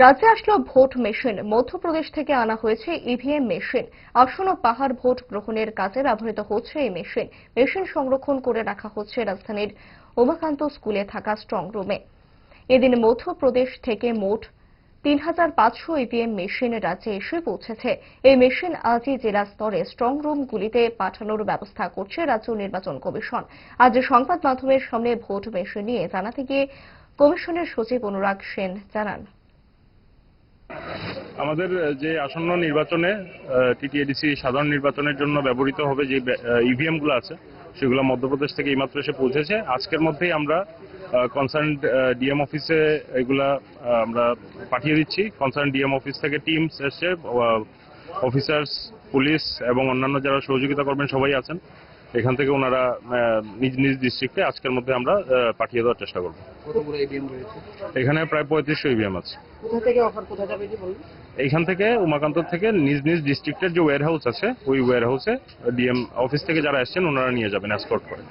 রাজ্যে আসলো vote machine. Madhya Pradesh থেকে আনা হয়েছে ইভিএম মেশিন। আসন্ন পাহাড় ভোট গ্রহণের কাজে ব্যবহৃত হচ্ছে এই মেশিন। মেশিন সংরক্ষণ করে রাখা হচ্ছে রাজধানীর উমাকান্ত স্কুলে থাকা স্ট্রং রুমে। এদিন মধ্যপ্রদেশ থেকে মোট ৩৫০০ ইভিএম মেশিন রাজ্যে এসে পৌঁছেছে। এই মেশিন আজই জেলা স্তরে স্ট্রং রুমগুলিতে পাঠানোর ব্যবস্থা করছে রাজ্য নির্বাচন কমিশন। আজ সংবাদ মাধ্যমের সামনে ভোট মেশিন নিয়ে জানাতে গিয়ে কমিশনের সচিব অনুরাগ সেন জানান, আমাদের যে আসন্ন নির্বাচনে টিটিএডিসি সাধারণ নির্বাচনের জন্য ব্যবহৃত হবে যে ইভিএম গুলো আছে সেগুলো মধ্যপ্রদেশ থেকে এইমাত্র এসে পৌঁছেছে। আজকের মধ্যেই আমরা কনসার্ন ডিএম অফিসে এগুলা আমরা পাঠিয়ে দিচ্ছি। কনসার্ন ডিএম অফিস থেকে টিমস এসে অফিসার্স, পুলিশ এবং অন্যান্য যারা সহযোগিতা করবেন সবাই আছেন। এখান থেকে ওনারা নিজ নিজ ডিস্ট্রিক্টে আজকের মধ্যে আমরা পাঠিয়ে দেওয়ার চেষ্টা করব। কতগুলো ইভিএম রয়েছে? এখানে প্রায় ৩৫০০ ইভিএম আছে। কোথা থেকে অফার কোথা যাবে কি বলুন? এইখান থেকে উমাকান্ত থেকে নিজ নিজ ডিস্ট্রিক্টের যে ওয়্যার হাউস আছে ওই ওয়্যার হাউসে ডিএম অফিস থেকে যারা আসছেন ওনারা নিয়ে যাবেন এসকর্ট করে।